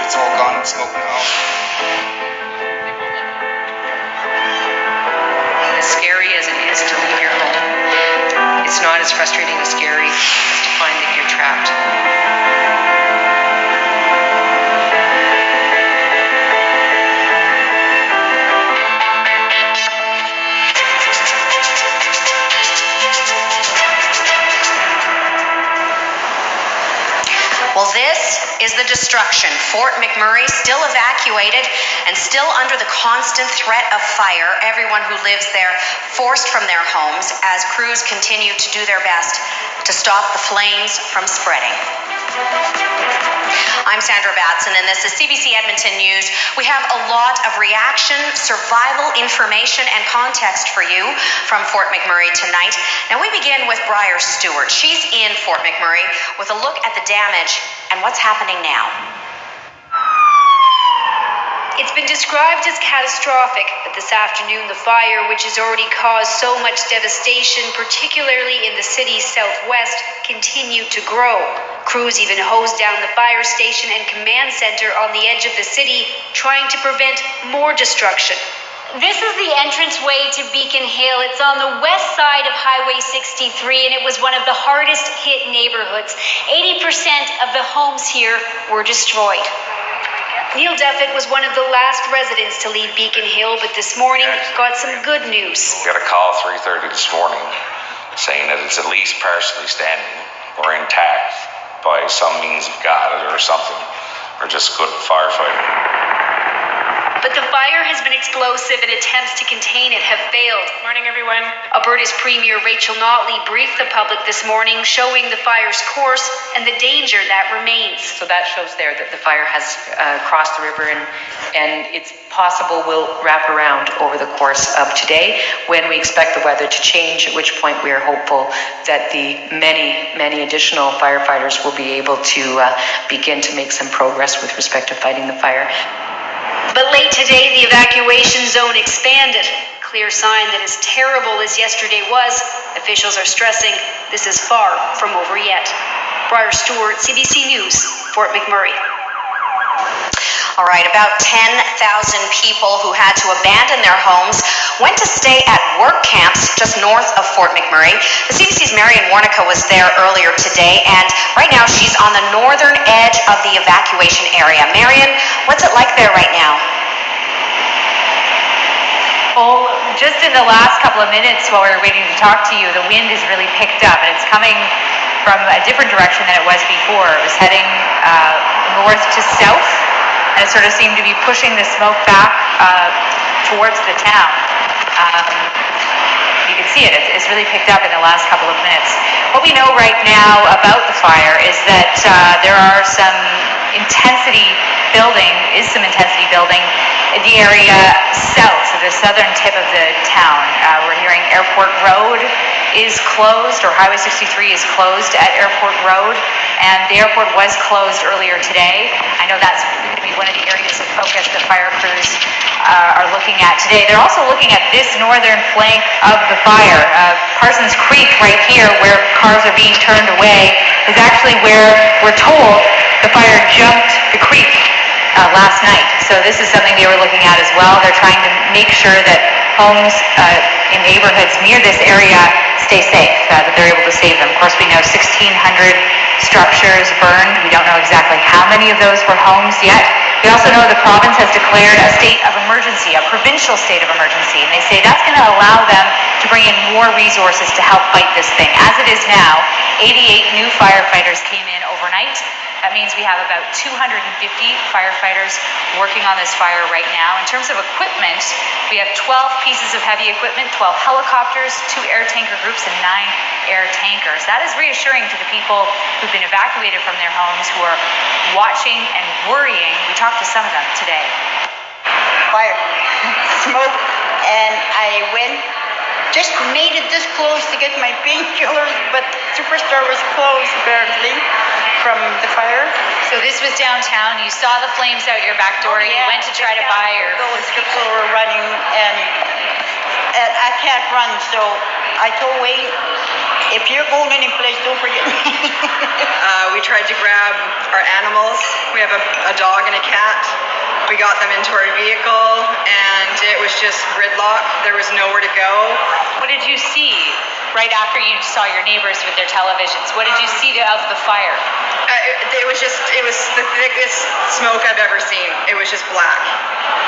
It's all gone in smoke now. As scary as it is to leave your home, it's not as frustrating and scary as to find that you're trapped. Well, this is the destruction. Fort McMurray still evacuated and still under the constant threat of fire. Everyone who lives there forced from their homes as crews continue to do their best to stop the flames from spreading. I'm Sandra Batson, and this is CBC Edmonton News. We have a lot of reaction, survival information, and context for you from Fort McMurray tonight. Now, we begin with Briar Stewart. She's in Fort McMurray with a look at the damage and what's happening now. It's been described as catastrophic, but this afternoon the fire, which has already caused so much devastation, particularly in the city's southwest, continued to grow. Crews even hosed down the fire station and command center on the edge of the city, trying to prevent more destruction. This is the entranceway to Beacon Hill. It's on the west side of Highway 63, and it was one of the hardest hit neighborhoods. 80% of the homes here were destroyed. Neil Duffett was one of the last residents to leave Beacon Hill, but this morning got some good news. We got a call 3:30 this morning saying that it's at least partially standing or intact by some means of God or something, or just good firefighting. But the fire has been explosive and attempts to contain it have failed. Morning, everyone. Alberta's Premier Rachel Notley briefed the public this morning, showing the fire's course and the danger that remains. So that shows there that the fire has crossed the river and it's possible will wrap around over the course of today when we expect the weather to change, at which point we are hopeful that the many additional firefighters will be able to begin to make some progress with respect to fighting the fire. But late today, the evacuation zone expanded. Clear sign that as terrible as yesterday was, officials are stressing this is far from over yet. Briar Stewart, CBC News, Fort McMurray. All right, about 10,000 people who had to abandon their homes went to stay at work camps just north of Fort McMurray. The CBC's Marion Warnica was there earlier today, and right now she's on the northern edge of the evacuation area. Marion, what's it like there right now? Oh, just in the last couple of minutes while we were waiting to talk to you, the wind has really picked up, and it's coming from a different direction than it was before. It was heading north to south, and it sort of seemed to be pushing the smoke back towards the town. You can see it. It's really picked up in the last couple of minutes. What we know right now about the fire is that there are some intensity building in the area south, so the southern tip of the town. We're hearing Airport Road is closed, or Highway 63 is closed at Airport Road, and the airport was closed earlier today. I know that's going to be one of the areas of focus that fire crews are looking at today. They're also looking at this northern flank of the fire. Parsons Creek right here, where cars are being turned away, is actually where we're told the fire jumped the creek last night. So this is something they were looking at as well. They're trying to make sure that homes in neighborhoods near this area stay safe, that they're able to save them. Of course, we know 1,600 structures burned. We don't know exactly how many of those were homes yet. We also know the province has declared a state of emergency, a provincial state of emergency, and they say that's going to allow them to bring in more resources to help fight this thing. As it is now, 88 new firefighters came in overnight. That means we have about 250 firefighters working on this fire right now. In terms of equipment, we have 12 pieces of heavy equipment, 12 helicopters, 2 air tanker groups, and 9 air tankers. That is reassuring to the people who've been evacuated from their homes, who are watching and worrying. We talked to some of them today. Fire, smoke, and I just made it this close to get my painkillers, but Superstore was closed apparently from the fire. So this was downtown. You saw the flames out your back door. Oh, yeah. You went to try to buy your... Those people were running, and I can't run, so I told Wade, if you're going any place, don't forget me. We tried tried to grab our animals. We have a dog and a cat. We got them into our vehicle, and it was just gridlock. There was nowhere to go. What did you see right after you saw your neighbors with their televisions? What did you see of the fire? It was the thickest smoke I've ever seen. It was just black.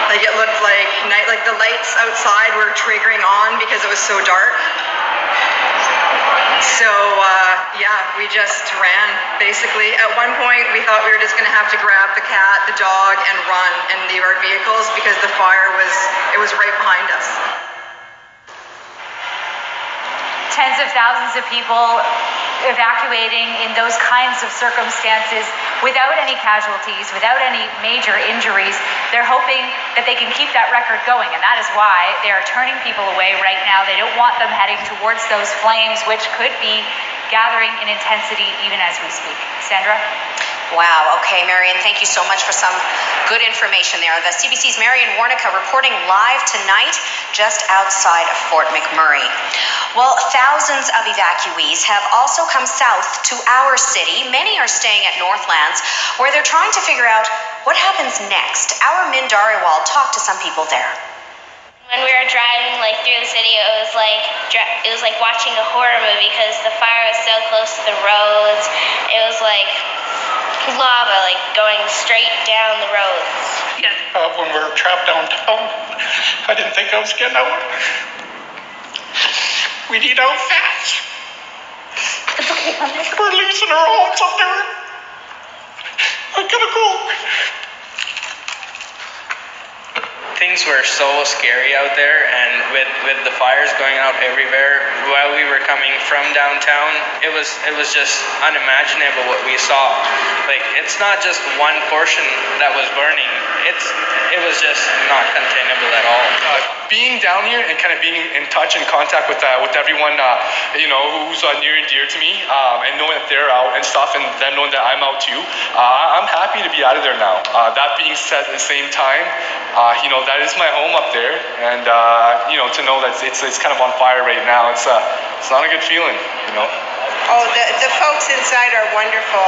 Like it looked like night, like the lights outside were triggering on because it was so dark. So yeah, we just ran basically. At one point we thought we were just going to have to grab the cat, the dog, and run and leave our vehicles because the fire was right behind us. Tens of thousands of people evacuating in those kinds of circumstances without any casualties, without any major injuries. They're hoping that they can keep that record going, and that is why they are turning people away right now. They don't want them heading towards those flames, which could be gathering in intensity even as we speak. Sandra? Wow. Okay, Marion, thank you so much for some good information there. The CBC's Marion Warnica reporting live tonight just outside of Fort McMurray. Well, thousands of evacuees have also come south to our city. Many are staying at Northlands, where they're trying to figure out what happens next. Our Min Dhariwal talked to some people there. When we were driving through the city, it was like watching a horror movie because the fire was so close to the roads. It was like lava going straight down the roads. When we were trapped downtown, I didn't think I was getting out. We need out fast. We're losing our homes up there. I gotta go. Things were so scary out there, and with the fires going out everywhere while we were coming from downtown, it was just unimaginable what we saw. It's not just one portion that was burning. It was just not containable at all. Being down here and kind of being in touch and contact with everyone, who's near and dear to me, and knowing that they're out and stuff, and them knowing that I'm out too, I'm happy to be out of there now. That being said, at the same time, that is my home up there, and to know that it's kind of on fire right now, it's not a good feeling, Oh, the folks inside are wonderful.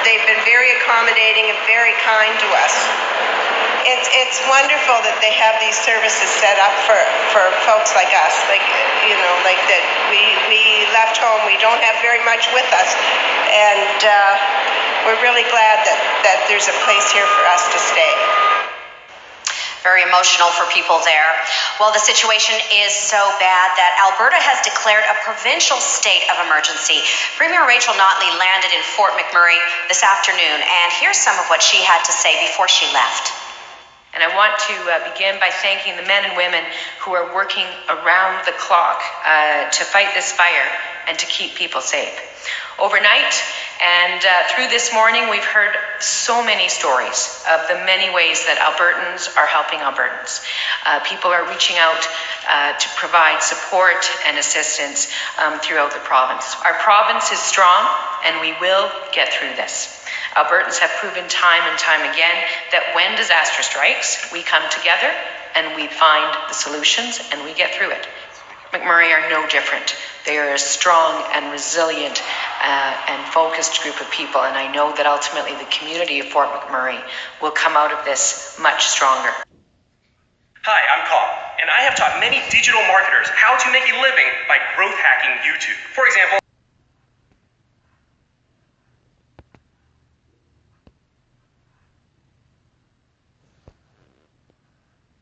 They've been very accommodating and very kind to us. It's wonderful that they have these services set up for folks like us, like that we left home. We don't have very much with us, and we're really glad that there's a place here for us to stay. Very emotional for people there. Well, the situation is so bad that Alberta has declared a provincial state of emergency. Premier Rachel Notley landed in Fort McMurray this afternoon, and here's some of what she had to say before she left. And I want to begin by thanking the men and women who are working around the clock to fight this fire and to keep people safe. Overnight and through this morning, we've heard so many stories of the many ways that Albertans are helping Albertans. People are reaching out to provide support and assistance throughout the province. Our province is strong, and we will get through this. Albertans have proven time and time again that when disaster strikes, we come together and we find the solutions and we get through it. McMurray are no different. They are a strong and resilient and focused group of people, and I know that ultimately the community of Fort McMurray will come out of this much stronger. Hi, I'm Cobb, and I have taught many digital marketers how to make a living by growth hacking YouTube. For example,